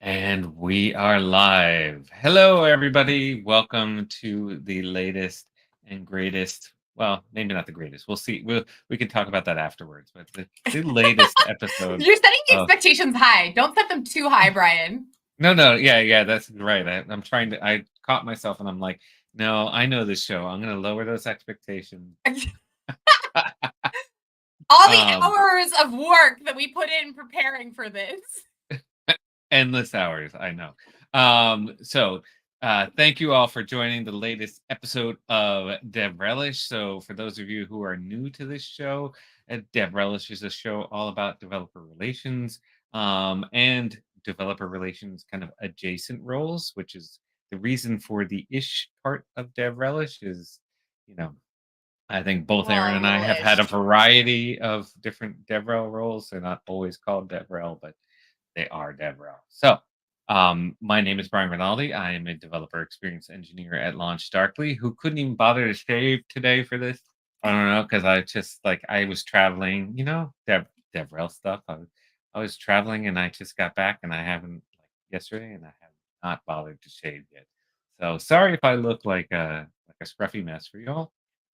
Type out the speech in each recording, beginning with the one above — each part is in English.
And we are live. Hello, everybody. Welcome to the latest and greatest. Well, maybe not the greatest. We'll see. We can talk about that afterwards. But the latest episode. You're setting the of, expectations high. Don't set them too high, Brian. No, yeah, that's right. I'm trying to. I caught myself, and I'm like, no, I know this show. I'm going to lower those expectations. All the hours of work that we put in preparing for this. Endless hours, I know. So thank you all for joining the latest episode of DevRelish. So for those of you who are new to this show, DevRelish is a show all about developer relations and developer relations kind of adjacent roles, which is the reason for the ish part of DevRelish is, I think both Erin and I have had a variety of different DevRel roles. They're not always called DevRel, but they are DevRel. So my name is Brian Rinaldi. I am a developer experience engineer at LaunchDarkly who couldn't even bother to shave today for this. I don't know, because I was traveling, DevRel stuff. I was traveling and I just got back and I haven't, yesterday, and I have not bothered to shave yet. So sorry if I look like a scruffy mess for y'all.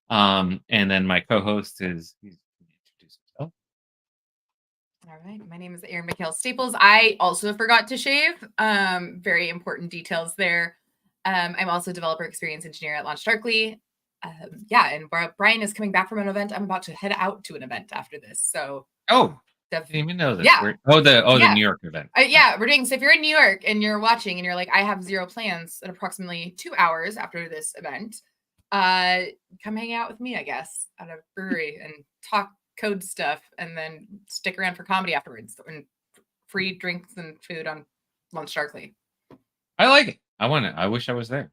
And then my co-host is, he's introduce himself. All right. My name is Erin McKay Staples. I also forgot to shave. Very important details there. I'm also a developer experience engineer at LaunchDarkly. And Brian is coming back from an event. I'm about to head out to an event after this. So didn't even know this. Yeah. The New York event. We're doing. So if you're in New York and you're watching and you're like, I have zero plans in approximately 2 hours after this event, come hang out with me, I guess, at a brewery and talk code stuff, and then stick around for comedy afterwards and free drinks and food on LaunchDarkly. I like it. I wish I was there.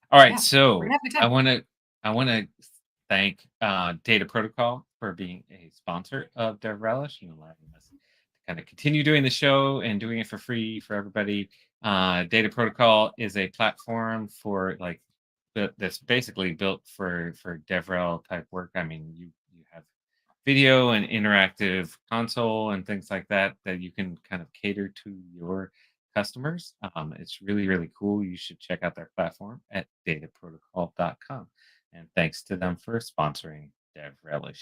All right, so I want to thank Data Protocol for being a sponsor of DevRelish and allowing us to kind of continue doing the show and doing it for free for everybody. Data Protocol is a platform for that's basically built for DevRel type work. I mean, you have video and interactive console and things like that you can kind of cater to your customers. It's really, really cool. You should check out their platform at dataprotocol.com. And thanks to them for sponsoring DevRelish.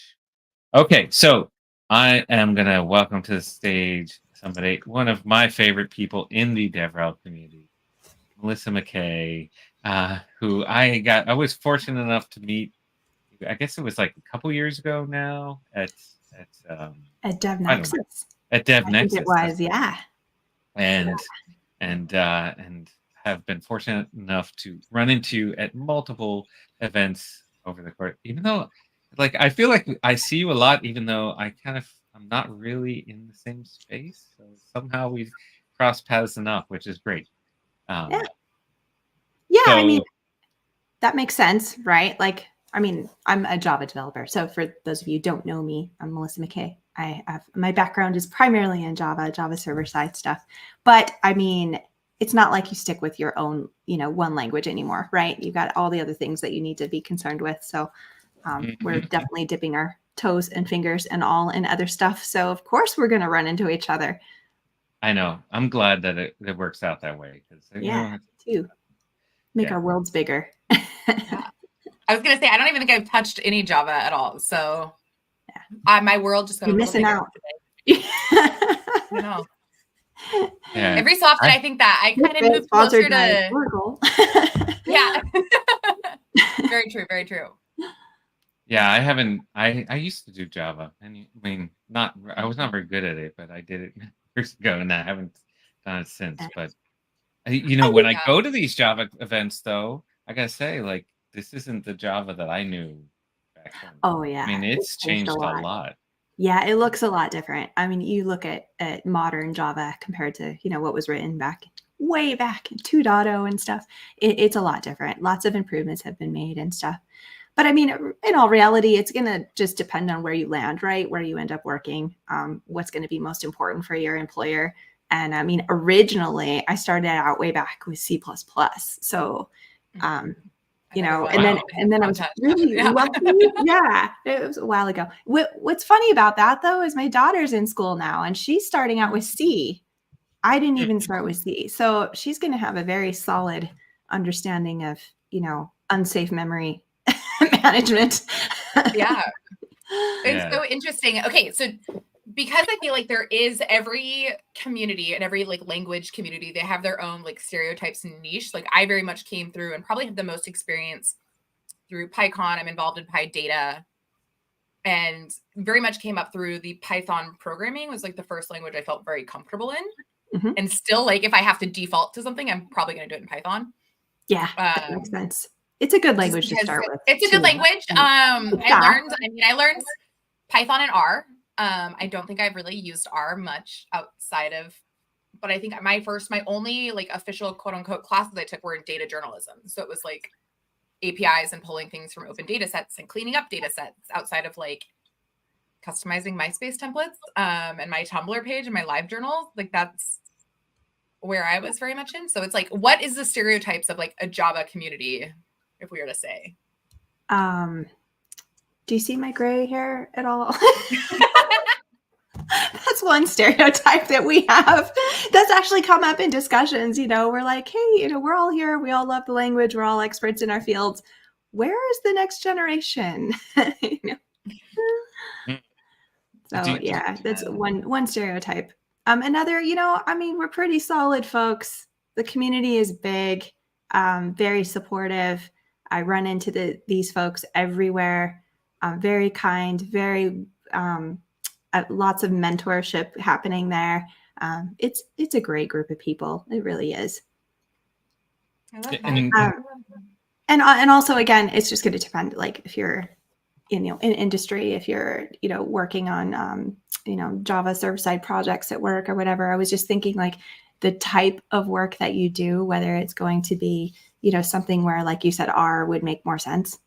Okay, so I am going to welcome to the stage one of my favorite people in the DevRel community, Melissa McKay, who I was fortunate enough to meet. I guess it was like a couple years ago now at DevNexus. At DevNexus, it was, yeah. And have been fortunate enough to run into at multiple events over the course. Even though, I feel like I see you a lot, even though I'm not really in the same space. So somehow we've crossed paths enough, which is great. Yeah, I mean, that makes sense, right? I'm a Java developer. So for those of you who don't know me, I'm Melissa McKay. My background is primarily in Java server side stuff. But I mean, it's not like you stick with your own, one language anymore, right? You've got all the other things that you need to be concerned with. So we're definitely dipping our toes and fingers and all in other stuff. So of course we're going to run into each other. I know. I'm glad that it works out that way. Too. Make our worlds bigger. I was going to say, I don't even think I've touched any Java at all. So my world just got You're missing out. No. Yeah. Every so often, I think that I kind of move closer to. Yeah. Very true. Very true. Yeah, I used to do Java. I mean, I was not very good at it, but I did it years ago and I haven't done it since. But, when I go to these Java events, though, I got to say, this isn't the Java that I knew back then. Oh, yeah. I mean, it's changed a lot. Yeah, it looks a lot different. I mean, you look at modern Java compared to, what was written way back in 2.0 and stuff. It's a lot different. Lots of improvements have been made and stuff. But I mean, in all reality, it's going to just depend on where you land, right? Where you end up working, what's going to be most important for your employer. And I mean, originally, I started out way back with C++. So, and then I was really lucky. Yeah, it was a while ago. What's funny about that, though, is my daughter's in school now, and she's starting out with C. I didn't even start with C. So she's going to have a very solid understanding of, unsafe memory management. Yeah. It's Yeah. so interesting. Okay, so because I feel like there is every community and every like language community, they have their own like stereotypes and niche. Like I very much came through and probably have the most experience through PyCon. I'm involved in PyData and very much came up through the Python programming was like the first language I felt very comfortable in. Mhm. And still like if I have to default to something, I'm probably going to do it in Python. Yeah, that makes sense. It's a good language to start with. It's a good language. I learned Python and R. I don't think I've really used R much outside of, but I think my only like official quote unquote classes I took were in data journalism. So it was like APIs and pulling things from open data sets and cleaning up data sets outside of like customizing MySpace templates and my Tumblr page and my live journal. Like that's where I was very much in. So it's like, what is the stereotypes of like a Java community, if we were to say? Do you see my gray hair at all? That's one stereotype that we have. That's actually come up in discussions. We're like, hey, we're all here. We all love the language. We're all experts in our fields. Where is the next generation? So yeah, that's one stereotype. Another, we're pretty solid folks. The community is big, very supportive. I run into these folks everywhere. Very kind, very lots of mentorship happening there. It's a great group of people. It really is. I love that. And also, again, it's just going to depend. Like if you're, in industry, if you're, working on, Java server-side projects at work or whatever. I was just thinking like the type of work that you do, whether it's going to be, something where, like you said, R would make more sense.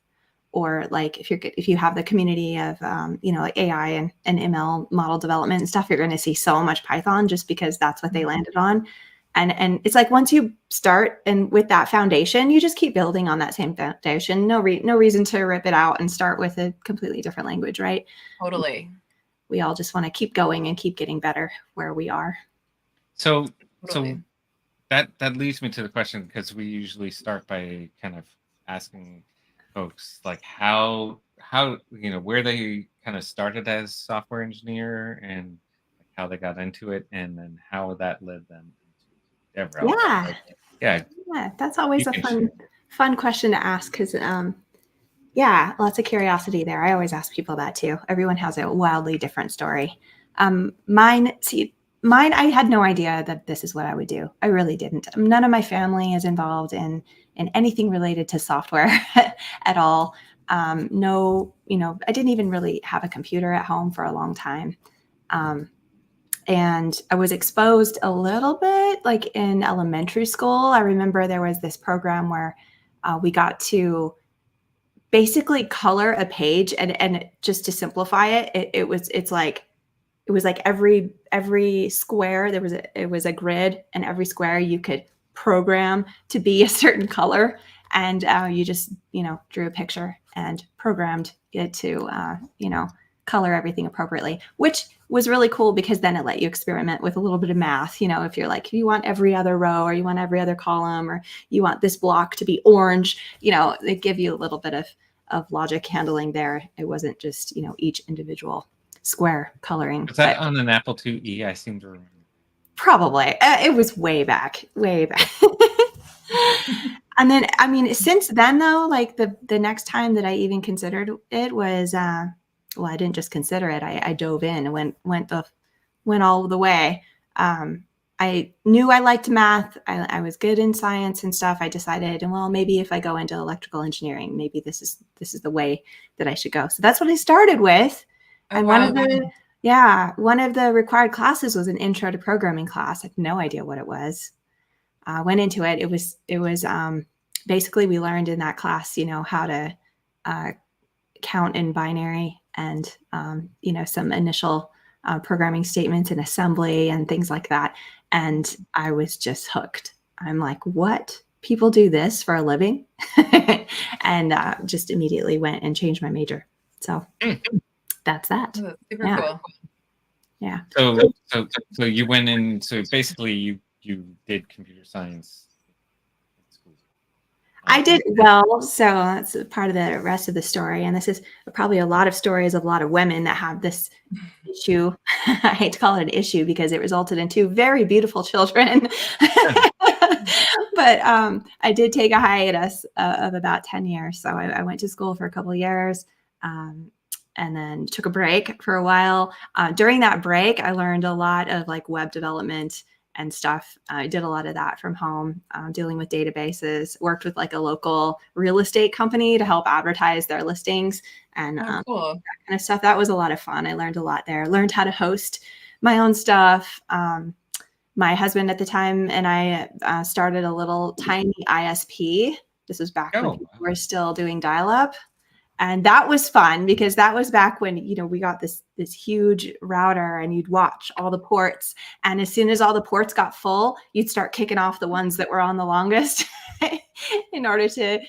Or like if you have the community of, like AI and ML model development and stuff, you're going to see so much Python just because that's what they landed on. And it's like once you start and with that foundation, you just keep building on that same foundation. No reason to rip it out and start with a completely different language, right? Totally. We all just want to keep going and keep getting better where we are. So that leads me to the question, because we usually start by kind of asking folks like how where they kind of started as software engineer and like how they got into it, and then how that led them into DevRel. Yeah, that's always a fun question to ask, because lots of curiosity there. I always ask people that too. Everyone has a wildly different story. Mine, I had no idea that this is what I would do. I really didn't. None of my family is involved in anything related to software at all. No, I didn't even really have a computer at home for a long time. And I was exposed a little bit like in elementary school. I remember there was this program where we got to basically color a page, and just to simplify it, it was like every square it was a grid, and every square you could program to be a certain color, and you just drew a picture and programmed it to color everything appropriately, which was really cool because then it let you experiment with a little bit of math. If you're like, you want every other row, or you want every other column, or you want this block to be orange, they give you a little bit of logic handling there. It wasn't just each individual square coloring. Was that on an Apple IIe? I seem to remember. Probably. It was way back. And then, since then though, like the next time that I even considered it was, I didn't just consider it. I dove in and went all the way. I knew I liked math. I was good in science and stuff. I decided, well, maybe if I go into electrical engineering, maybe this is the way that I should go. So that's what I started with. And one of the required classes was an intro to programming class. I had no idea what it was. I went into it. It was basically, we learned in that class, how to count in binary and some initial programming statements in assembly and things like that. And I was just hooked. I'm like, what? People do this for a living? And just immediately went and changed my major. So that's that. Super cool. Yeah. So you went in. So basically, you did computer science in school. I did well, so that's part of the rest of the story. And this is probably a lot of stories of a lot of women that have this issue. I hate to call it an issue because it resulted in 2 very beautiful children. But I did take a hiatus of about 10 years. So I went to school for a couple of years and then took a break for a while. During that break, I learned a lot of like web development and stuff. I did a lot of that from home, dealing with databases, worked with like a local real estate company to help advertise their listings and cool. that kind of stuff. That was a lot of fun. I learned a lot there. Learned how to host my own stuff. My husband at the time and I started a little tiny ISP. This was back when people were still doing dial-up. And that was fun because that was back when, you know, we got this huge router and you'd watch all the ports. And as soon as all the ports got full, you'd start kicking off the ones that were on the longest in order to,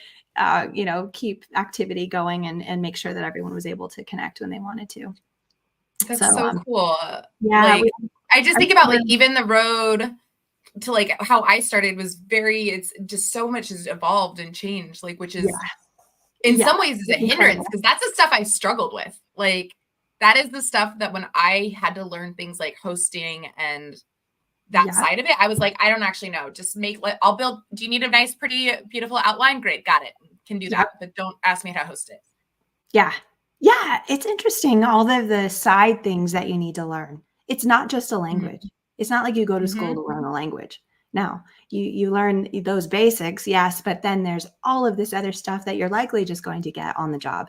you know, keep activity going and make sure that everyone was able to connect when they wanted to. That's so cool. Yeah. Like, I just think about like even the road to like how I started was it's just so much has evolved and changed, like, which is in some ways is a hindrance because that's the stuff I struggled with. Like that is the stuff that when I had to learn things like hosting and that side of it, I was like, I don't actually know. Just I'll build. Do you need a nice, pretty, beautiful outline? Great. Got it. Can do that. But don't ask me how to host it. Yeah. Yeah. It's interesting. All the side things that you need to learn. It's not just a language. It's not like you go to school to learn a language. No, you learn those basics. Yes. But then there's all of this other stuff that you're likely just going to get on the job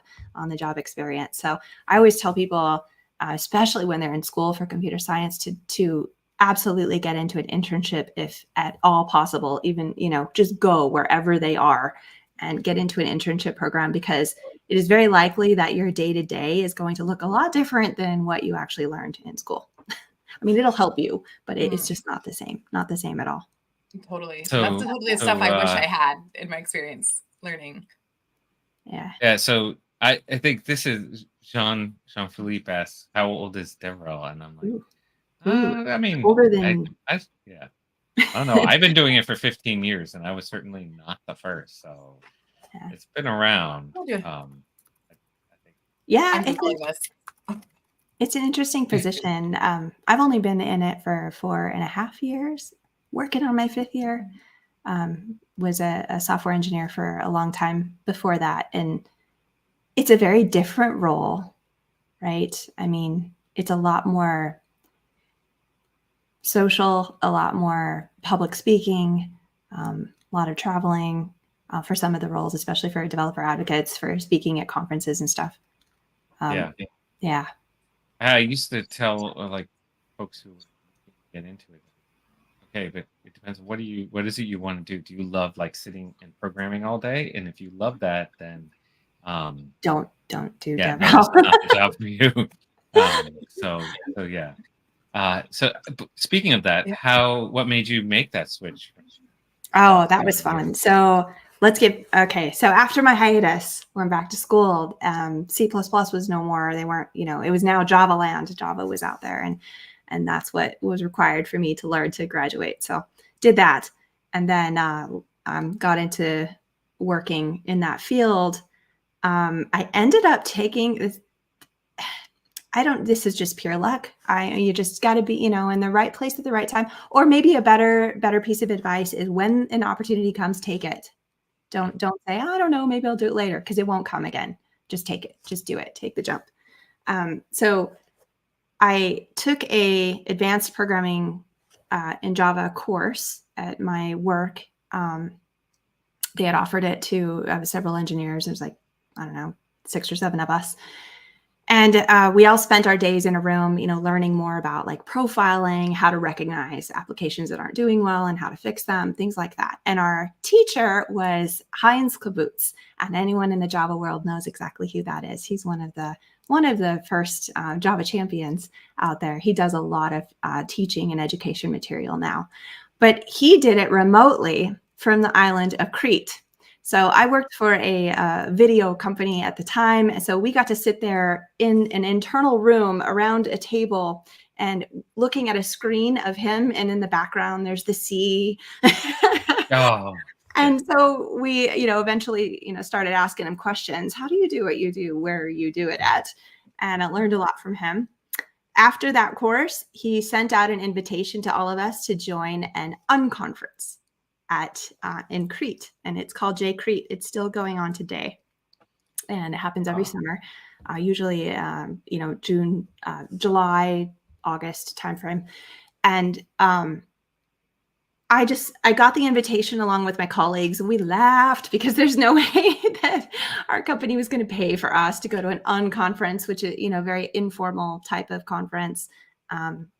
experience. So I always tell people, especially when they're in school for computer science, to absolutely get into an internship if at all possible, even, you know, just go wherever they are and get into an internship program because it is very likely that your day-to-day is going to look a lot different than what you actually learned in school. I mean, it'll help you, but it's just not the same at all. Totally. So that's totally the stuff I wish I had in my experience learning. Yeah. Yeah. So I think this is Jean-Philippe asks, how old is DevRel? And I'm like, I mean, older than I don't know. I've been doing it for 15 years and I was certainly not the first. So it's been around. I think it's an interesting position. I've only been in it for 4.5 years, working on my 5th year. Was a software engineer for a long time before that. And it's a very different role, right? I mean, it's a lot more social, a lot more public speaking, a lot of traveling for some of the roles, especially for developer advocates for speaking at conferences and stuff. Yeah. I used to tell like folks who get into it, okay, but it depends. What is it you want to do? Do you love like sitting and programming all day? And if you love that, then don't do DevRel. DevRel. Not the job for you. So speaking of that, what made you make that switch? Oh, that was fun. So so after my hiatus, went back to school. C++ was no more. They weren't, you know, it was now Java land. Java was out there and that's what was required for me to learn to graduate. So did that. And then got into working in that field. I ended up taking this. This is just pure luck. You just got to be, you know, in the right place at the right time. Or maybe a better piece of advice is when an opportunity comes, take it. Don't say, I don't know, maybe I'll do it later, because it won't come again. Just take it. Just do it. Take the jump. So I took a advanced programming in Java course at my work. They had offered it to several engineers. There's like, I don't know, 6 or 7 of us. And we all spent our days in a room, you know, learning more about like profiling, how to recognize applications that aren't doing well and how to fix them, things like that. And our teacher was Heinz Kabutz, and anyone in the Java world knows exactly who that is. He's one of the first Java champions out there. He does a lot of teaching and education material now, but he did it remotely from the island of Crete. So I worked for a video company at the time. So we got to sit there in an internal room around a table and looking at a screen of him, and in the background there's the sea. Oh, And so we, eventually, started asking him questions. How do you do what you do? Where you do it at? And I learned a lot from him. After that course, he sent out an invitation to all of us to join an unconference in Crete, and it's called jCrete. It's still going on today, and it happens every summer, usually June, July, August timeframe. And I got the invitation along with my colleagues, and we laughed because there's no way that our company was going to pay for us to go to an unconference, which is, very informal type of conference.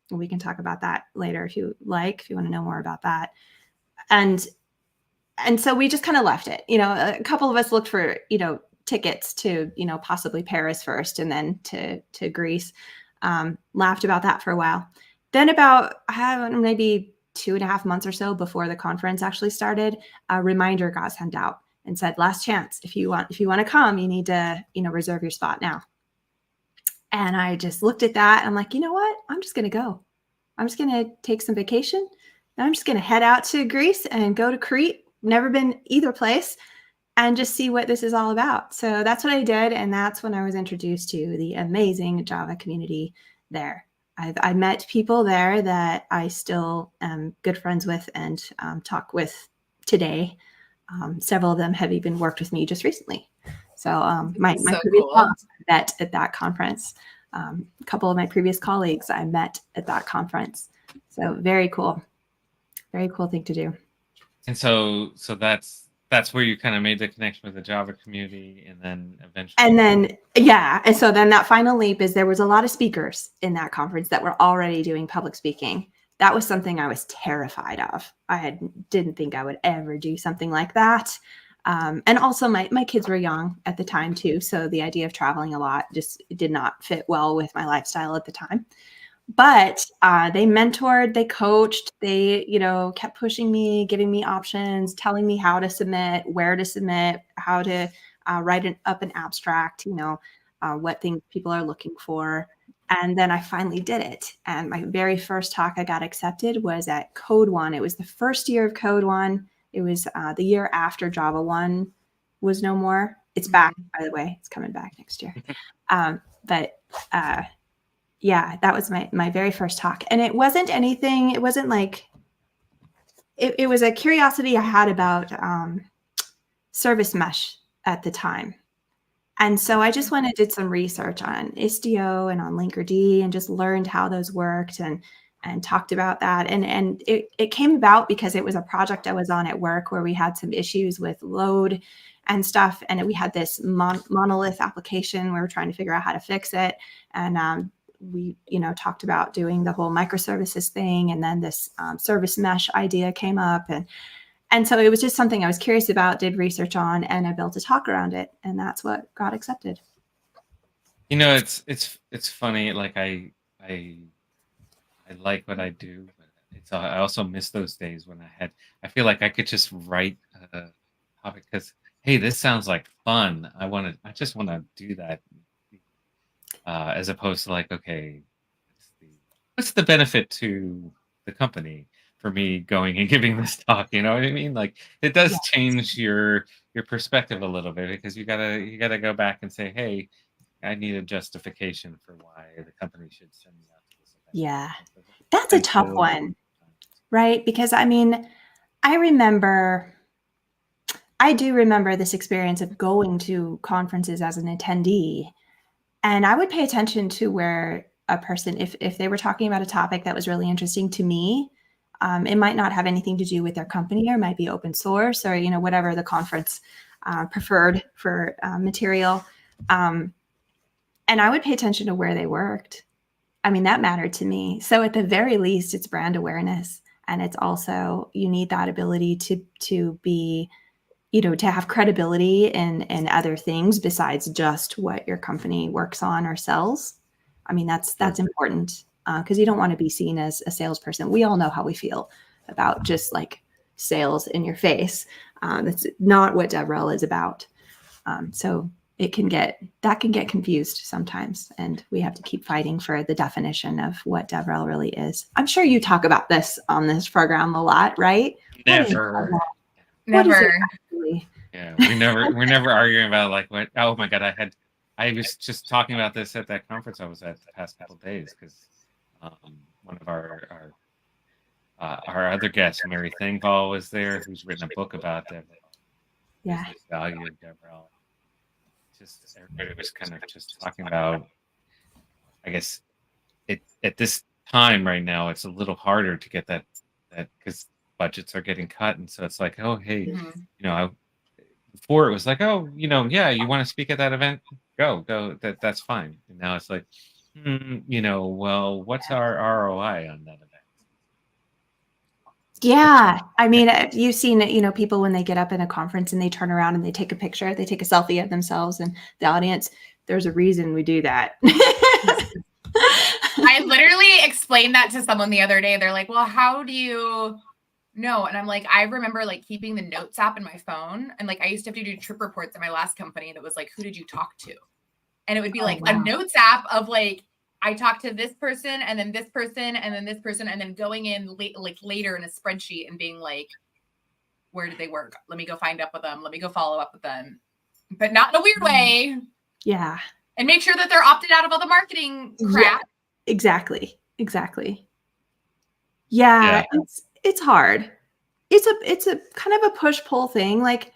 We can talk about that later if you want to know more about that. And so we just kind of left it. A couple of us looked for, tickets to, possibly Paris first and then to Greece. Laughed about that for a while. Then about maybe 2.5 months or so before the conference actually started, a reminder got sent out and said, last chance. If you want to come, you need to, reserve your spot now. And I just looked at that. And I'm like, you know what? I'm just going to go. I'm just going to take some vacation. And I'm just going to head out to Greece and go to Crete. Never been either place, and just see what this is all about. So that's what I did. And that's when I was introduced to the amazing Java community there. I met people there that I still am good friends with and talk with today. Several of them have even worked with me just recently. So my previous boss I met at that conference. A couple of my previous colleagues I met at that conference. So very cool. Very cool thing to do. And so that's where you kind of made the connection with the Java community, and then eventually. And then, yeah. And so then that final leap is there was a lot of speakers in that conference that were already doing public speaking. That was something I was terrified of. I didn't think I would ever do something like that. And also my kids were young at the time too. So the idea of traveling a lot just did not fit well with my lifestyle at the time. But they mentored, they coached, they, kept pushing me, giving me options, telling me how to submit, where to submit, how to write up an abstract, what things people are looking for. And then I finally did it. And my very first talk I got accepted was at Code One. It was the first year of Code One. It was the year after Java 1 was no more. It's back, by the way. It's coming back next year. Yeah, that was my very first talk. And it wasn't anything, it wasn't like, it was a curiosity I had about service mesh at the time. And so I just went and did some research on Istio and on Linkerd and just learned how those worked and talked about that. And it came about because it was a project I was on at work where we had some issues with load and stuff. And we had this monolith application. We were trying to figure out how to fix it. And we, talked about doing the whole microservices thing. And then this service mesh idea came up. And so it was just something I was curious about, did research on, and I built a talk around it. And that's what got accepted. It's funny. Like I like what I do, but I also miss those days when I feel like I could just write a topic because, hey, this sounds like fun. I just want to do that. As opposed to like, okay, what's the benefit to the company for me going and giving this talk? You know what I mean? Like it does change your perspective a little bit because you gotta go back and say, hey, I need a justification for why the company should send me out to this event. Yeah, that's a tough one, right? Because I do remember this experience of going to conferences as an attendee. And I would pay attention to where a person, if they were talking about a topic that was really interesting to me, it might not have anything to do with their company, or it might be open source, or whatever the conference preferred for material. And I would pay attention to where they worked. That mattered to me. So at the very least, it's brand awareness, and it's also you need that ability to be, to have credibility in other things besides just what your company works on or sells. That's important because you don't want to be seen as a salesperson. We all know how we feel about just like sales in your face. That's not what DevRel is about. So it can get confused sometimes, and we have to keep fighting for the definition of what DevRel really is. I'm sure you talk about this on this program a lot, right? Never. What is it Never. actually? Yeah, we're never arguing about like what. Oh my god, I was just talking about this at that conference I was at the past couple of days, because one of our other guest, Mary Thingvall, was there, who's written a book about DevRel, Yeah. business value of DevRel. Just everybody was kind of just talking about, I guess, at this time right now, it's a little harder to get that because budgets are getting cut, and so it's like, oh hey, before it was like, oh, yeah, you want to speak at that event, go, that's fine. And now it's like, well, what's our ROI on that event? Yeah. I mean, you've seen it, people when they get up in a conference and they turn around and they take a picture, they take a selfie of themselves and the audience. There's a reason we do that. I literally explained that to someone the other day. They're like, well, how do you know? And I'm like, I remember like keeping the notes app in my phone. And like, I used to have to do trip reports at my last company that was like, who did you talk to? And it would be like a notes app of like, I talked to this person and then this person and then this person, and then going in later in a spreadsheet and being like, where did they work? Let me go find up with them. Let me go follow up with them, but not in a weird way. Yeah. And make sure that they're opted out of all the marketing crap. Yeah, exactly. Yeah. It's hard. It's a kind of a push-pull thing. Like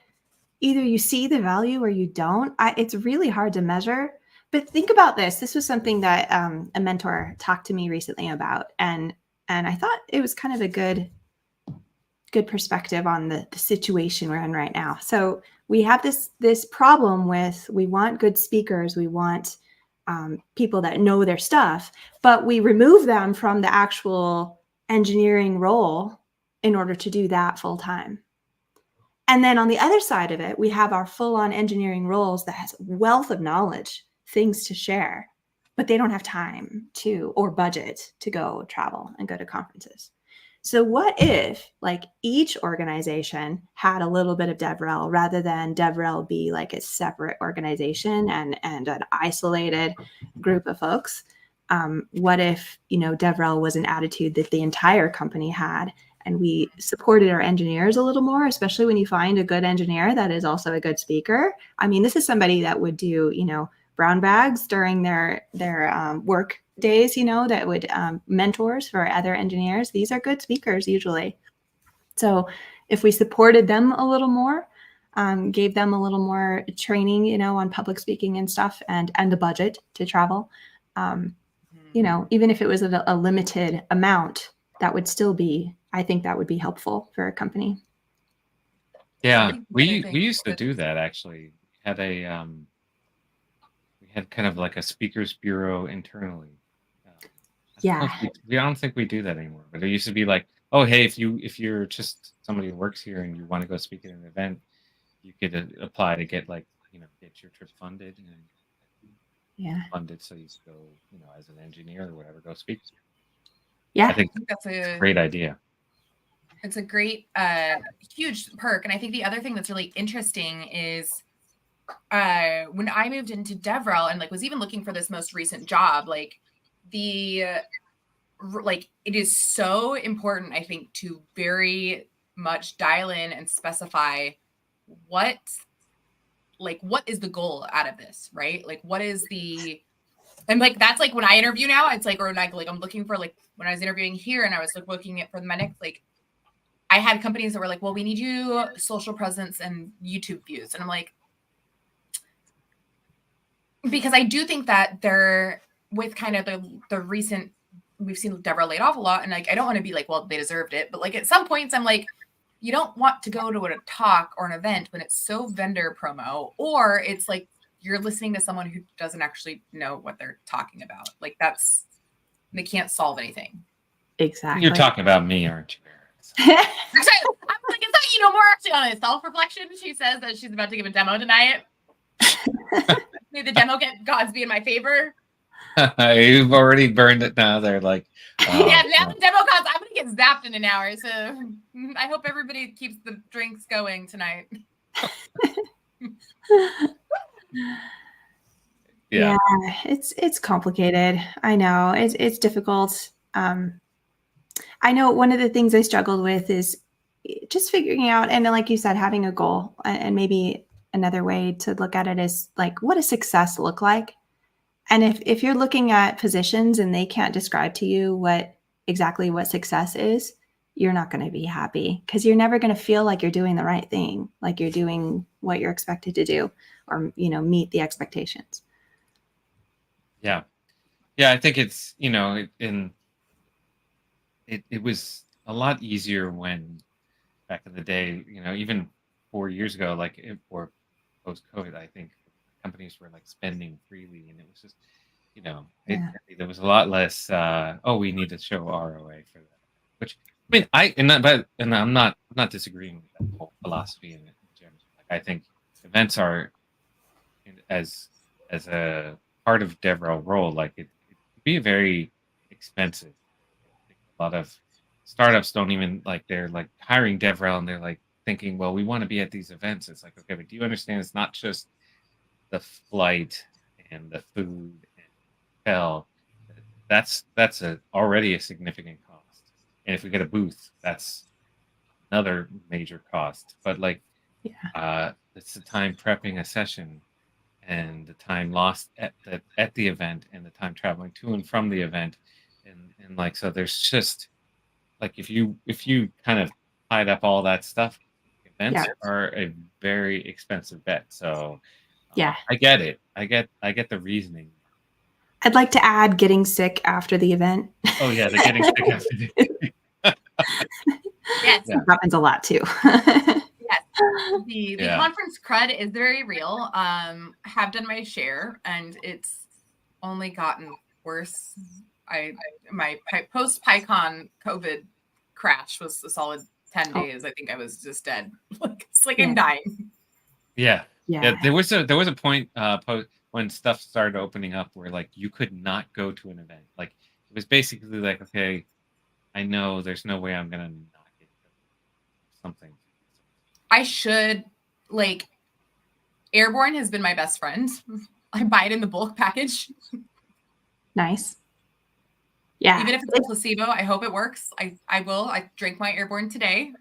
either you see the value or you don't. It's really hard to measure. But think about this. This was something that a mentor talked to me recently about, and I thought it was kind of a good perspective on the situation we're in right now. So we have this problem with, we want good speakers, we want people that know their stuff, but we remove them from the actual engineering role in order to do that full time. And then on the other side of it, we have our full-on engineering roles that has wealth of knowledge, things to share, but they don't have time to, or budget to go travel and go to conferences. So what if like each organization had a little bit of DevRel rather than DevRel be like a separate organization and an isolated group of folks? What if, DevRel was an attitude that the entire company had, and we supported our engineers a little more, especially when you find a good engineer that is also a good speaker. I mean, this is somebody that would do, brown bags during their work days, that would mentors for other engineers. These are good speakers usually. So if we supported them a little more, gave them a little more training, on public speaking and stuff, and the budget to travel, even if it was a limited amount, that would still be, I think that would be helpful for a company. Yeah, we used to do that actually. We had kind of like a speakers bureau internally. I don't think we do that anymore. But it used to be like, oh hey, if you're just somebody who works here and you want to go speak at an event, you could apply to get get your trip funded and funded, so you could go as an engineer or whatever, go speak. Yeah, I think that's a great idea. It's a great huge perk. And I think the other thing that's really interesting is when I moved into DevRel and was even looking for this most recent job, it is so important, I think, to very much dial in and specify what is the goal out of this, right? What is the, and that's when I interview now, it's I'm looking for when I was interviewing here and I was looking at for my next, I had companies that were well, we need you social presence and YouTube views. And I'm like, because I do think that they're with kind of the recent, we've seen DevRel laid off a lot. And I don't want to be well, they deserved it. But at some points I'm you don't want to go to a talk or an event when it's so vendor promo, or it's you're listening to someone who doesn't actually know what they're talking about. They can't solve anything. Exactly. You're talking about me, aren't you? Actually, I'm is that more actually on a self-reflection? She says that she's about to give a demo tonight. May the demo get God's be in my favor. You've already burned it now. They're now the demo comes. I'm gonna get zapped in an hour, so I hope everybody keeps the drinks going tonight. Yeah. It's complicated. I know it's difficult. I know one of the things I struggled with is just figuring out, and like you said, having a goal, and maybe another way to look at it is like, what does success look like? And if you're looking at positions and they can't describe to you exactly what success is, you're not going to be happy, because you're never going to feel like you're doing the right thing, like you're doing what you're expected to do, or meet the expectations. Yeah. I think it's it was a lot easier when back in the day, even 4 years ago, or post COVID, I think companies were like spending freely, and it was just, there was a lot less. We need to show ROA for that. Which I mean, I'm not disagreeing with that whole philosophy in general. Like, I think events are as a part of DevRel role, like it can be very expensive. A lot of startups don't even they're like hiring DevRel, and they're like thinking, well, we want to be at these events. It's like, okay, but do you understand it's not just the flight and the food and hotel? That's already a significant cost. And if we get a booth, that's another major cost. But it's the time prepping a session, and the time lost at the event, and the time traveling to and from the event, and so there's just if you kind of tied up all that stuff, events are a very expensive bet. So I get it. I get the reasoning. I'd like to add getting sick after the event. Oh yeah, the getting sick after the event. Yes, that happens a lot too. Yes, the conference crud is very real. Have done my share, and it's only gotten worse. My post PyCon COVID crash was a solid 10 days. I think I was just dead. It's like I'm dying. Yeah. There was a point when stuff started opening up where you could not go to an event. Like, it was basically like, okay, I know there's no way I'm gonna not get something. I should Airborne has been my best friend. I buy it in the bulk package. Nice. Yeah. Even if it's a placebo, I hope it works. I will. I drank my Airborne today.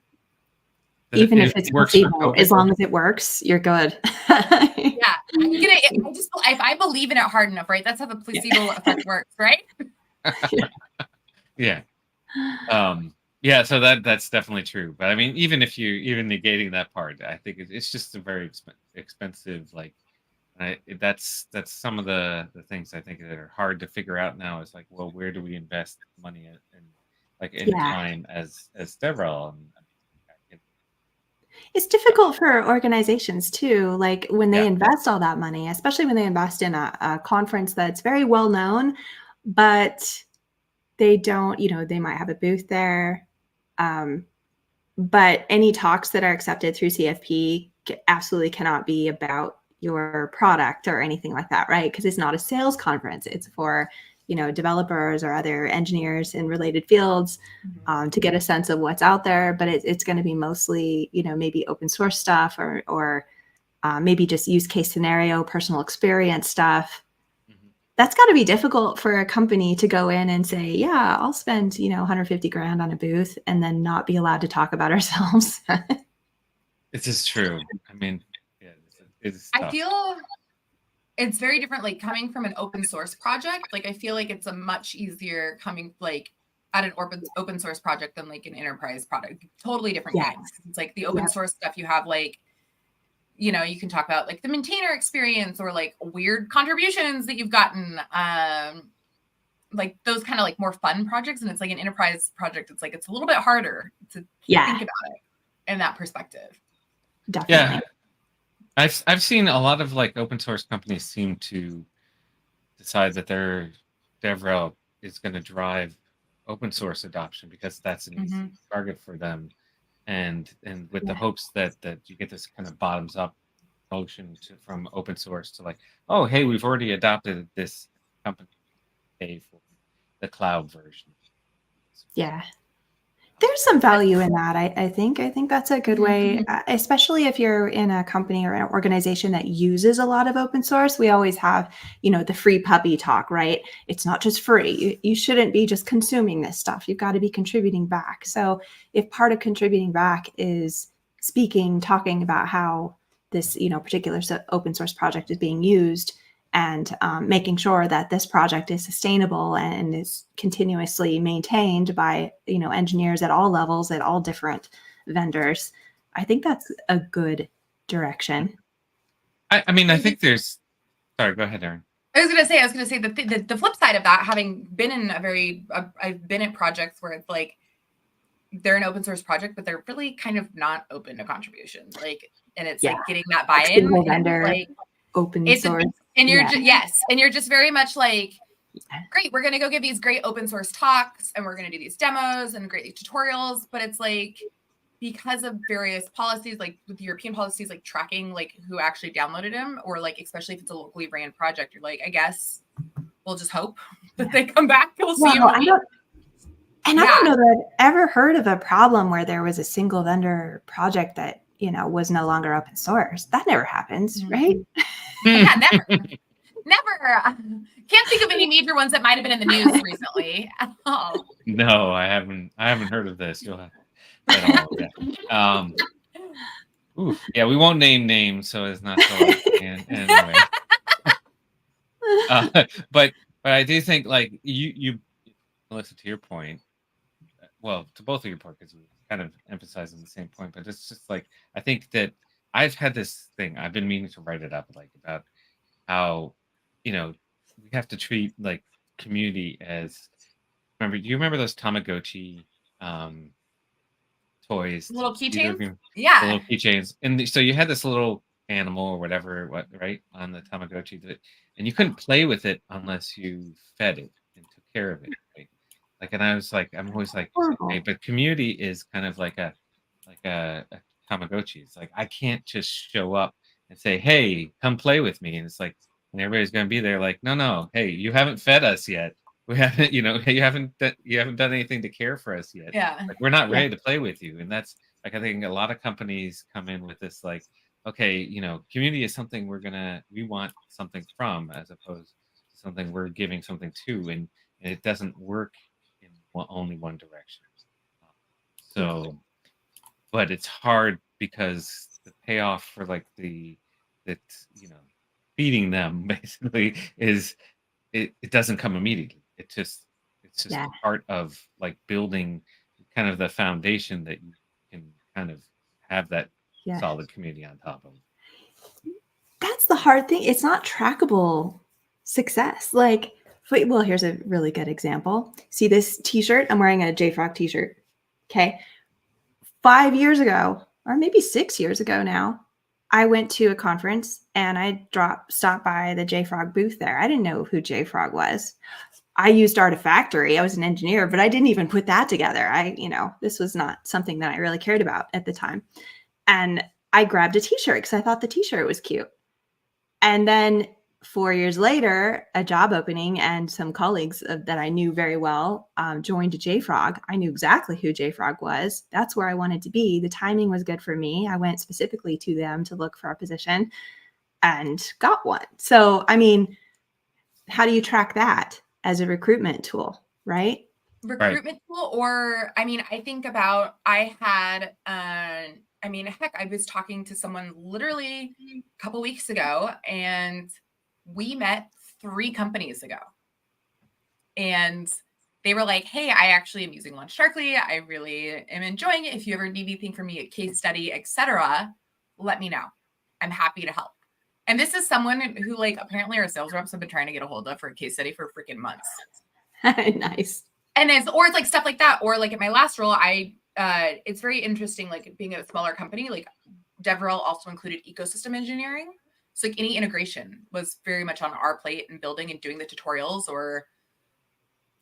Even if it's placebo, as long as it works, you're good. Yeah. If I believe in it hard enough, right? That's how the placebo effect works, right? Yeah. Yeah, so that's definitely true. But I mean, even negating that part, I think it's just a very expensive, that's some of the things I think that are hard to figure out now. Is well, where do we invest money in time as DevRel? It's difficult for organizations too, when they invest all that money, especially when they invest in a conference that's very well known, but they don't, they might have a booth there. But any talks that are accepted through CFP absolutely cannot be about your product or anything like that, right? Because it's not a sales conference. It's for, developers or other engineers in related fields to get a sense of what's out there. But it's going to be mostly, maybe open source stuff or maybe just use case scenario, personal experience stuff. That's got to be difficult for a company to go in and say, yeah, I'll spend, $150,000 on a booth and then not be allowed to talk about ourselves. This is true. I mean, it's tough. I feel it's very different, coming from an open source project. I feel like it's a much easier coming at an open source project than an enterprise product. Totally different games. It's the open source stuff you have you can talk about the maintainer experience or weird contributions that you've gotten, those kind of more fun projects. And it's an enterprise project. It's a little bit harder to think about it in that perspective. Definitely. Yeah. I've seen a lot of open source companies seem to decide that their DevRel is going to drive open source adoption because that's an easy target for them. And with the hopes that you get this kind of bottoms up motion from open source to oh, hey, we've already adopted this company, pay for the cloud version. Yeah. There's some value in that. I think that's a good way, Mhm. especially if you're in a company or an organization that uses a lot of open source. We always have, the free puppy talk, right? It's not just free. You shouldn't be just consuming this stuff. You've got to be contributing back. So if part of contributing back is talking about how this, particular open source project is being used, and making sure that this project is sustainable and is continuously maintained by engineers at all levels, at all different vendors, I think that's a good direction. I mean, I think there's. Sorry, go ahead, Erin. I was gonna say the flip side of that, having been in I've been at projects where it's like they're an open source project, but they're really kind of not open to contributions. And it's like getting that buy-in. Single vendor, like open source. And you're and you're just very much like, great, we're gonna go give these great open source talks and we're gonna do these demos and great tutorials, but it's like, because of various policies, like with the European policies, like tracking like who actually downloaded them, or like especially if it's a locally ran project, you're like, I guess we'll just hope that they come back. We'll see them. I don't know that I've ever heard of a problem where there was a single vendor project that was no longer open source. That never happens, right? Yeah, never. Can't think of any major ones that might have been in the news recently. Oh. No, I haven't heard of this. You'll have at all. Yeah, we won't name names, so it's not so. Anyway, but I do think like you, Melissa, to your point. Well, to both of your part, because we kind of emphasizing the same point, but it's just like I think that I've had this thing. I've been meaning to write it up, like about how we have to treat like community as. Do you remember those Tamagotchi toys? Little keychains? Yeah. The little keychains. And so you had this little animal or whatever, right, on the Tamagotchi, and you couldn't play with it unless you fed it and took care of it, right? Like, and I'm always like, okay, but community is kind of like a Tamagotchi. It's like, I can't just show up and say, hey, come play with me. And it's like, and everybody's going to be there like, no, hey, you haven't fed us yet. We haven't, you haven't done anything to care for us yet. Yeah. Like, we're not ready to play with you. And that's like, I think a lot of companies come in with this, like, okay, community is something we want something from, as opposed to something we're giving something to. And it doesn't work in only one direction. So, but it's hard because the payoff for like feeding them basically is it doesn't come immediately. It's just part of like building kind of the foundation that you can kind of have that solid community on top of. That's the hard thing. It's not trackable success. Like, well, here's a really good example. See this t-shirt? I'm wearing a jFrog t-shirt. Okay. 5 years ago, or maybe 6 years ago now, I went to a conference and I stopped by the jFrog booth there. I didn't know who jFrog was. I used Artifactory. I was an engineer, but I didn't even put that together. This was not something that I really cared about at the time. And I grabbed a t-shirt because I thought the t-shirt was cute. And then 4 years later, a job opening and some colleagues that I knew very well joined jFrog. I knew exactly who jFrog was. That's where I wanted to be. The timing was good for me. I went specifically to them to look for a position and got one. So, I mean, how do you track that as a recruitment tool, right? Recruitment tool, or, I mean, I think about, I was talking to someone literally a couple weeks ago, and we met 3 companies ago, and they were like, hey, I actually am using LaunchDarkly. I really am enjoying it. If you ever need anything from me, a case study, etc., let me know. I'm happy to help. And this is someone who, like, apparently our sales reps have been trying to get a hold of for a case study for freaking months. Nice. And it's like stuff like that. Or like at my last role, it's very interesting, like being a smaller company, like DevRel also included ecosystem engineering. So like any integration was very much on our plate and building and doing the tutorials or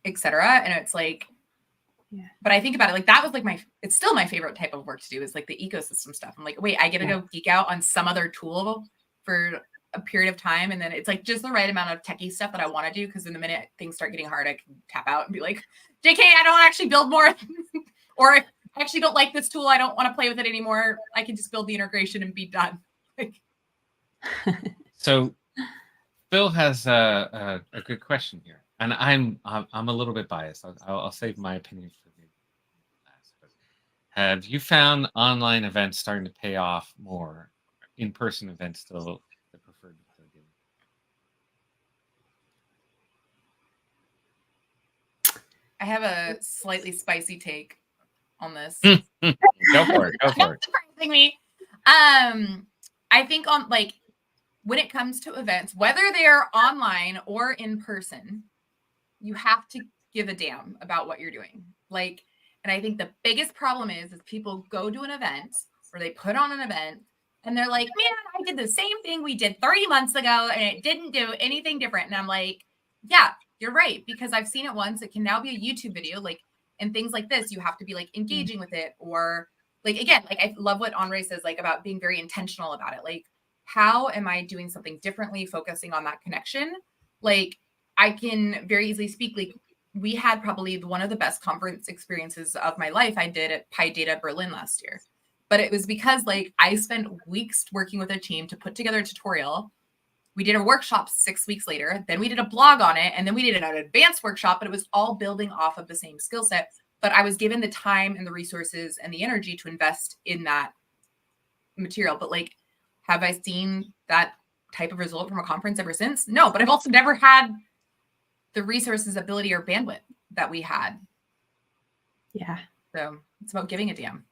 etc. And it's like, but I think about it, like that was like it's still my favorite type of work to do, is like the ecosystem stuff. I'm like, wait, I get to go geek out on some other tool for a period of time, and then it's like just the right amount of techie stuff that I want to do, because in the minute things start getting hard, I can tap out and be like, JK, I don't actually build more Or if I actually don't like this tool, I don't want to play with it anymore, I can just build the integration and be done. So Phil has a good question here, and I'm a little bit biased. I'll save my opinion for the last. But have you found online events starting to pay off more? In-person events still the preferred method of getting? I have a slightly spicy take on this. Go for it. Go for it. Surprising me. I think on like when it comes to events, whether they are online or in person, you have to give a damn about what you're doing. Like, and I think the biggest problem is people go to an event or they put on an event and they're like, man, I did the same thing we did 30 months ago and it didn't do anything different. And I'm like, yeah, you're right, because I've seen it once. It can now be a YouTube video, like, and things like this. You have to be like engaging with it, or like, again, like I love what Henri says, like about being very intentional about it. Like, how am I doing something differently, focusing on that connection? Like, I can very easily speak, like, we had probably one of the best conference experiences of my life I did at PyData Berlin last year. But it was because like I spent weeks working with a team to put together a tutorial. We did a workshop 6 weeks later. Then we did a blog on it. And then we did an advanced workshop, but it was all building off of the same skill set. But I was given the time and the resources and the energy to invest in that material. But like, have I seen that type of result from a conference ever since? No, but I've also never had the resources, ability, or bandwidth that we had. Yeah. So it's about giving a damn.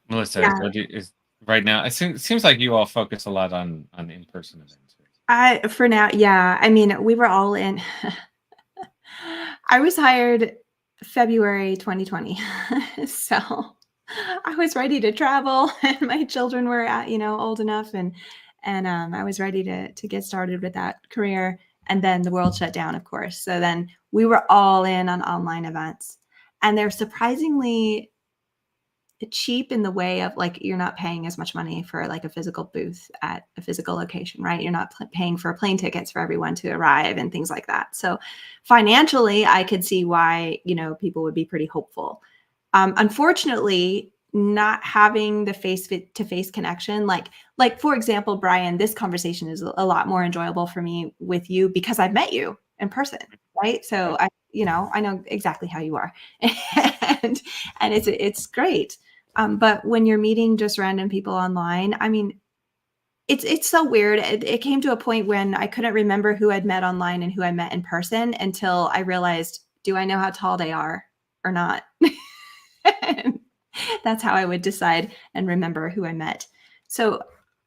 Melissa, Yeah. right now, it seems like you all focus a lot on in-person events. For now, yeah. I mean, we were all in. I was hired February 2020, so I was ready to travel, and my children were old enough, and I was ready to get started with that career. And then the world shut down, of course. So then we were all in on online events, and they're surprisingly cheap in the way of like you're not paying as much money for like a physical booth at a physical location, right? You're not paying for plane tickets for everyone to arrive and things like that. So financially, I could see why people would be pretty hopeful. Unfortunately, not having the face-to-face connection, like for example, Brian, this conversation is a lot more enjoyable for me with you because I've met you in person, right? So I know exactly how you are, and it's great. But when you're meeting just random people online, I mean, it's so weird. It came to a point when I couldn't remember who I'd met online and who I met in person until I realized, do I know how tall they are or not? That's how I would decide and remember who I met. So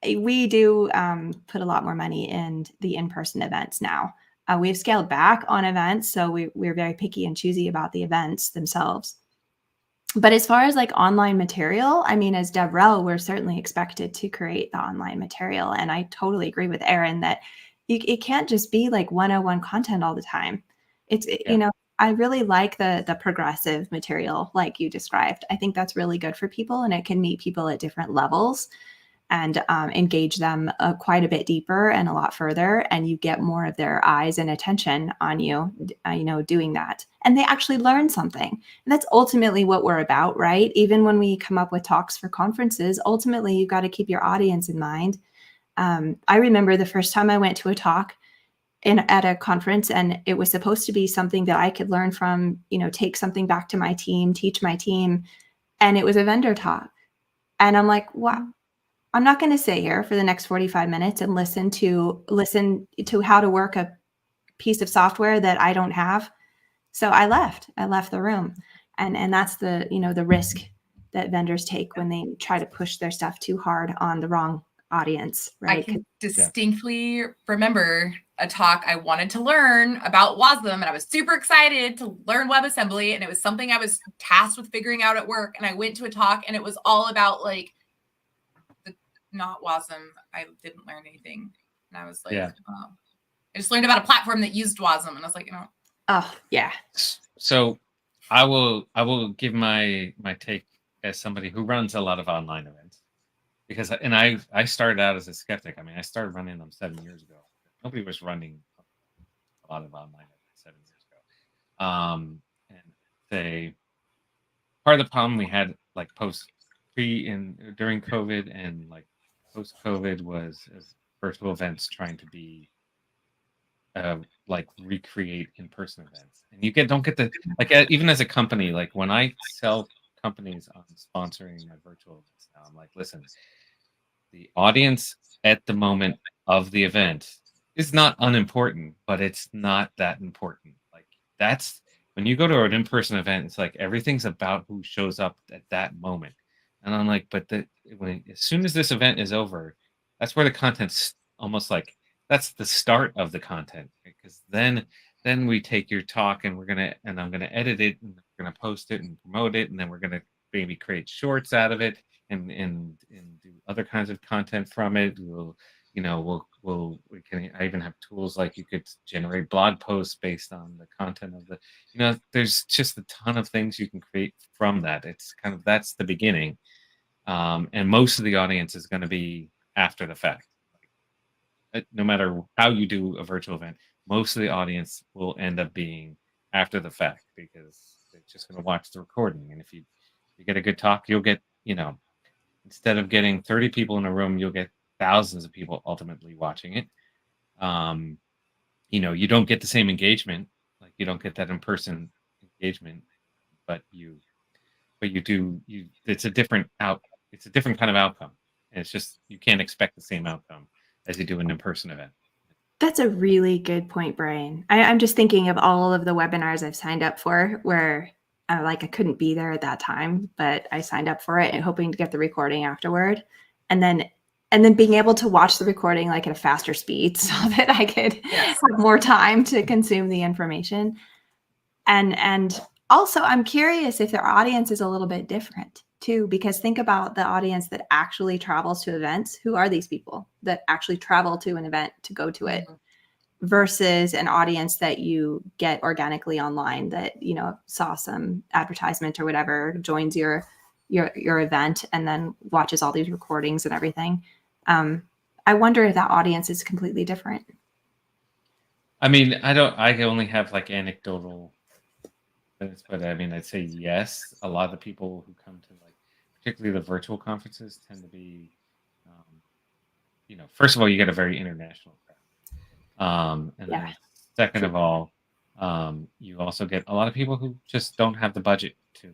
we do put a lot more money in the in-person events now. We've scaled back on events, so we're very picky and choosy about the events themselves. But as far as like online material, I mean, as DevRel, we're certainly expected to create the online material. And I totally agree with Erin that it can't just be like 101 content all the time. I really like the progressive material like you described. I think that's really good for people, and it can meet people at different levels and engage them quite a bit deeper and a lot further, and you get more of their eyes and attention on you, doing that. And they actually learn something. And that's ultimately what we're about, right? Even when we come up with talks for conferences, ultimately you've got to keep your audience in mind. I remember the first time I went to a talk at a conference, and it was supposed to be something that I could learn from, take something back to my team, teach my team. And it was a vendor talk. And I'm like, wow. I'm not going to sit here for the next 45 minutes and listen to how to work a piece of software that I don't have. So I left the room. And that's the risk that vendors take when they try to push their stuff too hard on the wrong audience, right? I can distinctly remember a talk I wanted to learn about WASM, and I was super excited to learn WebAssembly, and it was something I was tasked with figuring out at work. And I went to a talk, and it was all about like not WASM. I didn't learn anything. And I was like, oh. I just learned about a platform that used WASM. And I was like, Oh, yeah. So I will give my take as somebody who runs a lot of online events, because I started out as a skeptic. I mean, I started running them 7 years ago. Nobody was running a lot of online events 7 years ago. And say part of the problem we had like during COVID and like post COVID was as virtual events trying to be like recreate in-person events, and you don't get the like even as a company, like when I sell companies on sponsoring my virtual events now, I'm like, listen, the audience at the moment of the event is not unimportant, but it's not that important. Like that's when you go to an in-person event, it's like everything's about who shows up at that moment. And I'm like, but as soon as this event is over, that's where the content's almost like that's the start of the content, because then we take your talk and I'm gonna edit it and we're gonna post it and promote it, and then we're gonna maybe create shorts out of it and do other kinds of content from it. I even have tools like you could generate blog posts based on the content of there's just a ton of things you can create from that. It's kind of that's the beginning, and most of the audience is going to be after the fact. No matter how you do a virtual event, most of the audience will end up being after the fact, because they're just going to watch the recording. And if you get a good talk, you'll get, instead of getting 30 people in a room, you'll get thousands of people ultimately watching it. You don't get the same engagement, like you don't get that in-person engagement, but you do, it's a different kind of outcome. And it's just, you can't expect the same outcome as you do an in-person event. That's a really good point, Brian. I'm just thinking of all of the webinars I've signed up for where I couldn't be there at that time, but I signed up for it and hoping to get the recording afterward. And then being able to watch the recording like at a faster speed so that I could have more time to consume the information. And also I'm curious if their audience is a little bit different too, because think about the audience that actually travels to events. Who are these people that actually travel to an event to go to it versus an audience that you get organically online that, saw some advertisement or whatever, joins your event and then watches all these recordings and everything. I wonder if that audience is completely different. I mean, I only have like anecdotal, but I mean, I'd say yes. A lot of the people who come to particularly the virtual conferences tend to be, first of all, you get a very international crowd. And then second of all, you also get a lot of people who just don't have the budget to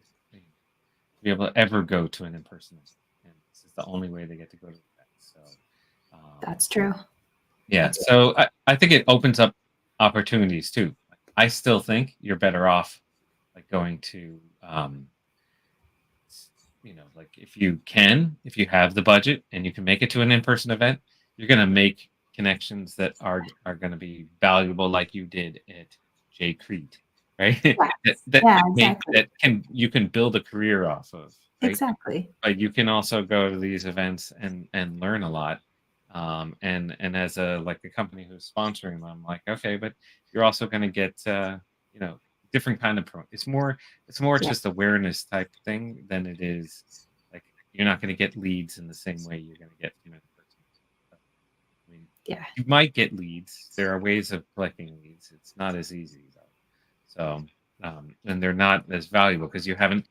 be able to ever go to an in-person event. And this is the only way they get to go to events. So that's true. Yeah. So I think it opens up opportunities too. I still think you're better off going to, if you have the budget and you can make it to an in-person event, you're going to make connections that are going to be valuable, like you did at JCrete, right? Exactly. You can build a career off of. Right? Exactly. But you can also go to these events and learn a lot. And as a company who's sponsoring them, I'm like, okay, but you're also going to get, different kind of it's more just awareness type thing than it is you're not going to get leads in the same way you're going to get from in person. I mean, you might get leads. There are ways of collecting leads. It's not as easy though. So and they're not as valuable because you haven't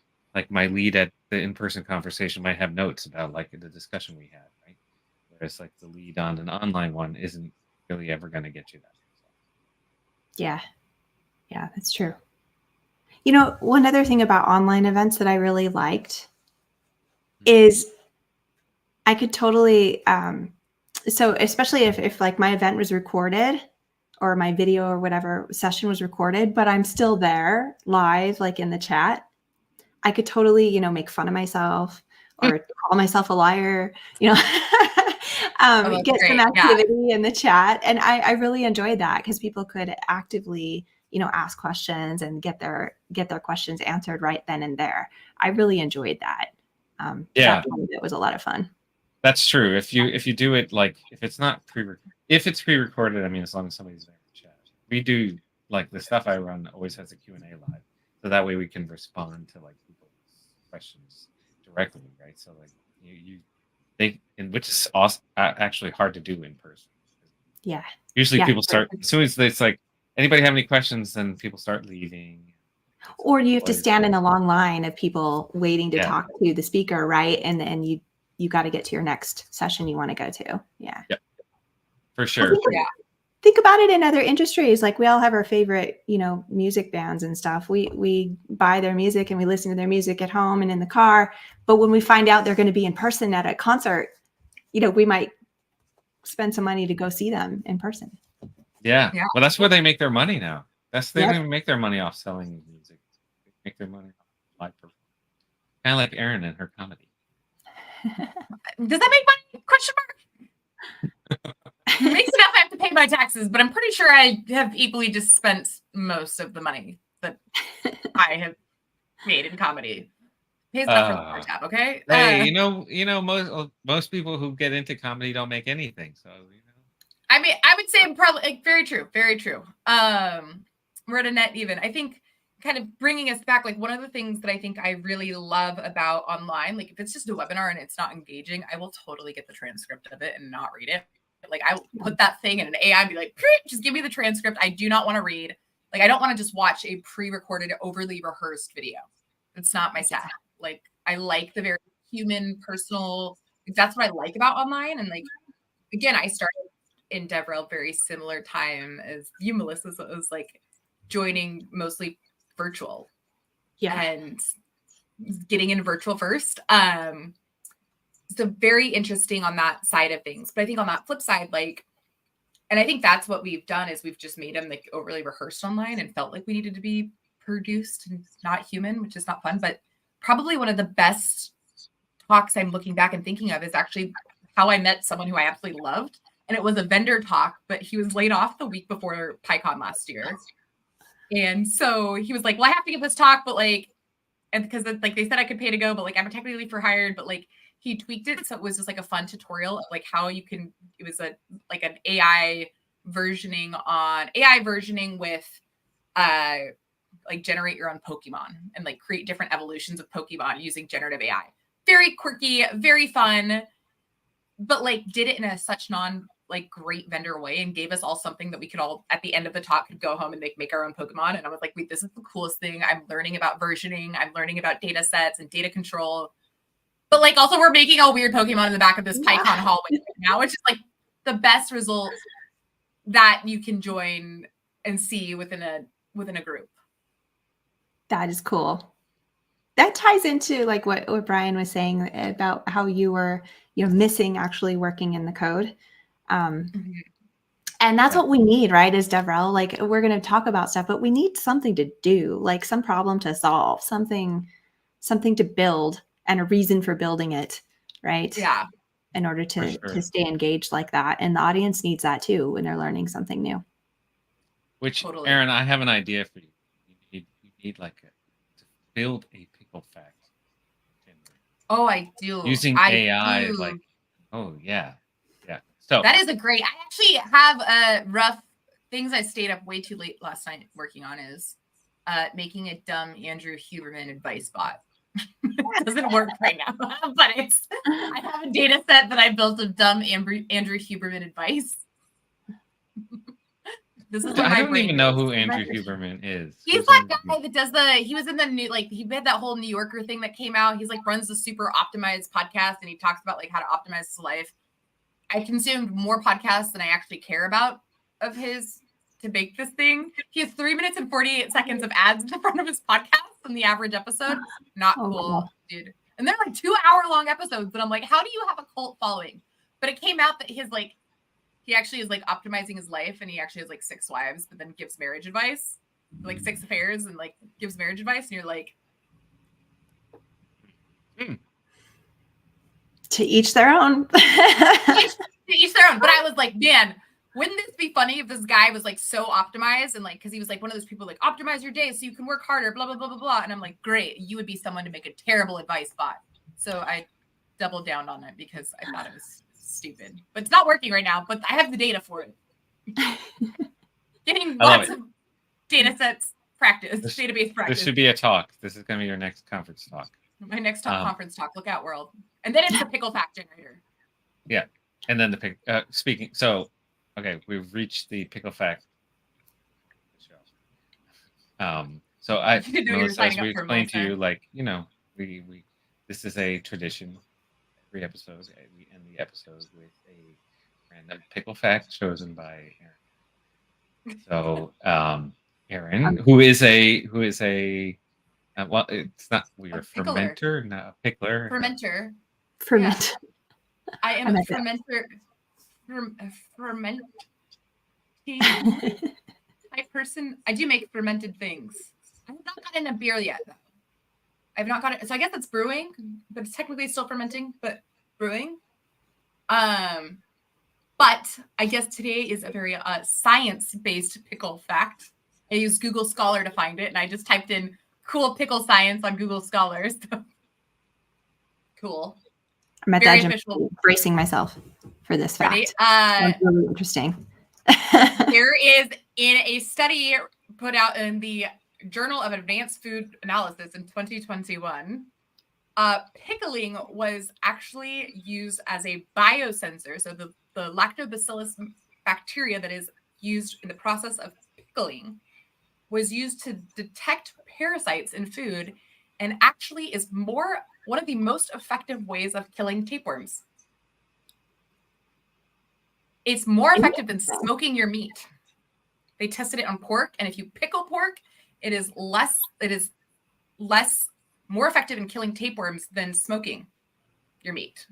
my lead at the in-person conversation might have notes about the discussion we had, right? Whereas the lead on an online one isn't really ever going to get you that. So. Yeah, that's true. One other thing about online events that I really liked is I could totally, so especially if my event was recorded or my video or whatever session was recorded, but I'm still there live, in the chat, I could totally, make fun of myself or call myself a liar, get some activity in the chat. And I really enjoyed that because people could actively, ask questions and get their questions answered right then and there. I really enjoyed that. It was a lot of fun. That's true. If you do it if it's not if it's pre-recorded, I mean, as long as somebody's there in chat. We do the stuff I run always has a Q&A live, so that way we can respond to people's questions directly, right? So which is actually hard to do in person. Usually people start as soon as it's anybody have any questions, then people start leaving. Or you have to Always. stand in a long line of people waiting to Yeah. talk to the speaker, right? And then you got to get to your next session you want to go to. Yeah. For Well, sure. think about it in other industries. Like we all have our favorite, music bands and stuff. We buy their music and we listen to their music at home and in the car. But when we find out they're going to be in person at a concert, we might spend some money to go see them in person. Yeah. Yeah. Well, that's where they make their money now. They Yep. don't even make their money off selling music. They make their money off live performance. Kind of like Erin and her comedy. Does that make money? Question mark. It makes enough I have to pay my taxes, but I'm pretty sure I have equally just spent most of the money that I have made in comedy. Pays enough for the bar tab, okay? Hey, most people who get into comedy don't make anything. So I mean, I would say probably very true, very true. We're at a net even. I think kind of bringing us back, like one of the things that I think I really love about online, like if it's just a webinar and it's not engaging, I will totally get the transcript of it and not read it. Like I will put that thing in an AI and be like, just give me the transcript. I do not want to read. Like I don't want to just watch a pre-recorded, overly rehearsed video. It's not my style. Like I like the very human, personal. That's what I like about online. And like, again, I started in DevRel very similar time as you, Melissa. So it was like joining mostly virtual. Yeah. And getting in virtual first. So very interesting on that side of things. But I think on that flip side, like, and I think that's what we've done is we've just made them like overly rehearsed online and felt like we needed to be produced and not human, which is not fun. But probably one of the best talks I'm looking back and thinking of is actually how I met someone who I absolutely loved. And it was a vendor talk, but he was laid off the week before PyCon last year. And so he was like, well, I have to give this talk, but like, and because like they said I could pay to go, but like I'm technically for hired, but like he tweaked it so it was just like a fun tutorial of like how you can. It was an AI versioning with like generate your own Pokemon and like create different evolutions of Pokemon using generative AI. Very quirky, very fun, but like did it in a such great vendor way and gave us all something that we could all at the end of the talk could go home and make our own Pokemon. And I was like, wait, this is the coolest thing. I'm learning about versioning. I'm learning about data sets and data control. But like also we're making a weird Pokemon in the back of this PyCon hallway right now, which is like the best result that you can join and see within a group. That is cool. That ties into like what Brian was saying about how you were, missing actually working in the code. And that's what we need, right? As DevRel, like we're going to talk about stuff, but we need something to do, like some problem to solve, something to build and a reason for building it, right? Yeah. In order to stay engaged like that. And the audience needs that too when they're learning something new. Which, totally. Erin, I have an idea for you. You need like to build a pickle fact. Oh, I do. Using AI, like, oh yeah. So that is a great. I actually have a rough things I stayed up way too late last night working on is making a dumb Andrew Huberman advice bot. It doesn't work right now, but I have a data set that I built of dumb Andrew Huberman advice. This is I don't even know who Andrew Huberman is. He's that guy that does he was in the new, like he had that whole New Yorker thing that came out. He's like runs the super optimized podcast and he talks about like how to optimize his life. I consumed more podcasts than I actually care about of his to make this thing. He has 3 minutes and 48 seconds of ads in the front of his podcast in the average episode. Not cool, dude. And they're like 2 hour long episodes. And I'm like, how do you have a cult following? But it came out that he actually is like optimizing his life and he actually has like 6 wives, but then gives marriage advice, like 6 affairs and like gives marriage advice. And you're like, to each their own. to each their own. But I was like, man, wouldn't this be funny if this guy was like so optimized and like, because he was like one of those people like optimize your day so you can work harder, blah, blah, blah, blah, blah. And I'm like, great, you would be someone to make a terrible advice bot. So I doubled down on it because I thought it was stupid. But it's not working right now, but I have the data for it. Getting lots of data sets database practice. This should be a talk. This is going to be your next conference talk. My next conference talk. Look out, world. And then it's the pickle fact generator. Yeah. And then okay, we've reached the pickle fact show. So You didn't know you were Melissa, as signing we up for explained to Melissa. you, like, we this is a tradition. Every episode, we end the episode with a random pickle fact chosen by Erin. So, Erin, who is a well, it's not we A are pickler. fermenter, not a pickler. Fermenter. Ferment. I am I a meant fermenter. Fermenting type person. I do make fermented things. I have not gotten a beer yet, though. I've not got it. So I guess it's brewing, but it's technically still fermenting, but brewing. But I guess today is a very science-based pickle fact. I used Google Scholar to find it, and I just typed in cool pickle science on Google Scholar. So. Cool. I'm at Very that gym official. bracing myself for this Ready? fact. Sounds really interesting. There is in a study put out in the Journal of Advanced Food Analysis in 2021, pickling was actually used as a biosensor. So the lactobacillus bacteria that is used in the process of pickling was used to detect parasites in food, and actually is one of the most effective ways of killing tapeworms. It's more effective than smoking your meat. They tested it on pork, and if you pickle pork, it is more effective in killing tapeworms than smoking your meat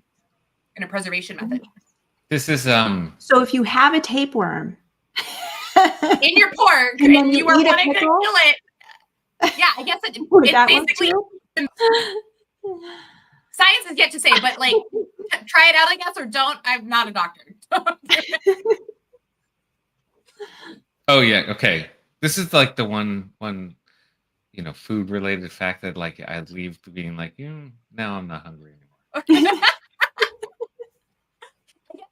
in a preservation method. This is So if you have a tapeworm in your pork and then and you are eat a wanting to pickle? kill it, yeah, I guess it that basically science is yet to say, but like try it out, I guess, or don't. I'm not a doctor. Oh yeah, okay. This is like the one food related fact that like I leave being like, now I'm not hungry anymore.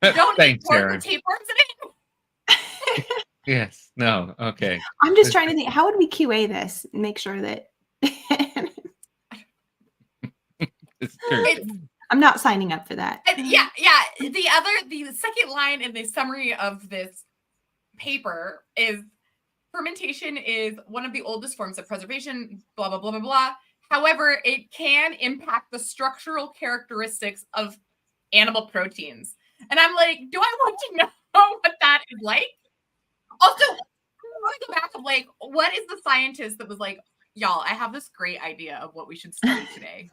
Don't Thanks, eat pork Erin. with tapeworms in it. Yes. No. Okay. I'm just trying to think, how would we QA this and make sure that It's true. I'm not signing up for that. Yeah. The second line in the summary of this paper is fermentation is one of the oldest forms of preservation, blah, blah, blah, blah, blah. However, it can impact the structural characteristics of animal proteins. And I'm like, do I want to know what that is like? Also, I want to go back of like, what is the scientist that was like, y'all, I have this great idea of what we should study today.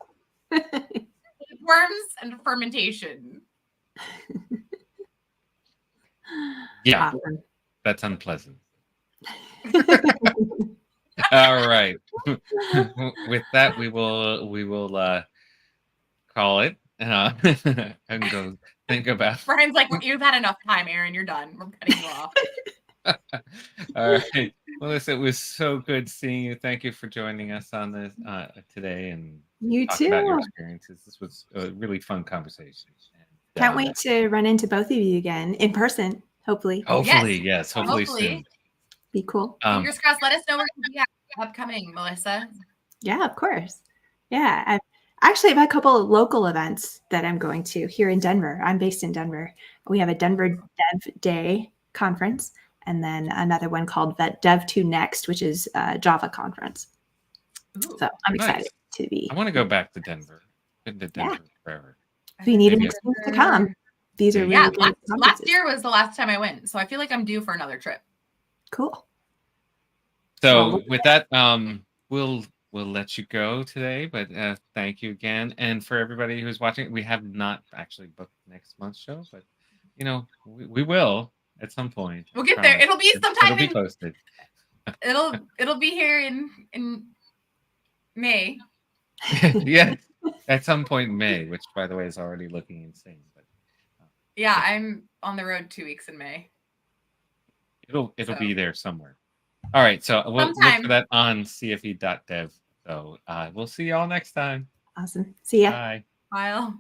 Worms and fermentation. Yeah, Awesome. that's unpleasant. All right. With that, we will call it and go think about. Brian's like, you've had enough time, Erin. You're done. We're cutting you off. All right, Melissa, it was so good seeing you. Thank you for joining us on this today and You talk about your too. experiences. This was a really fun conversation. And, Can't wait to run into both of you again in person, hopefully. Hopefully, yes. Hopefully soon. Be cool. Fingers crossed. Let us know where you have upcoming, Melissa. Yeah, of course. Yeah, I've had a couple of local events that I'm going to here in Denver. I'm based in Denver. We have a Denver Dev Day conference, and then another one called Dev2 Next, which is a Java conference. Ooh, So I'm nice. excited to be. I want to go back to Denver. Been to Denver forever. If you need an Maybe excuse to come, these are really Yeah, great last conferences. year was the last time I went, so I feel like I'm due for another trip. Cool. So with that, we'll let you go today, but thank you again. And for everybody who's watching, we have not actually booked next month's show, but we will at some point. We'll get there. It'll be sometime. It'll be posted. It'll be here in May. Yes, at some point in May, which by the way is already looking insane. But yeah, I'm on the road 2 weeks in May. It'll be there somewhere. All right, so we'll look for that on cfe.dev. So we'll see y'all next time. Awesome. See ya. Bye. Kyle.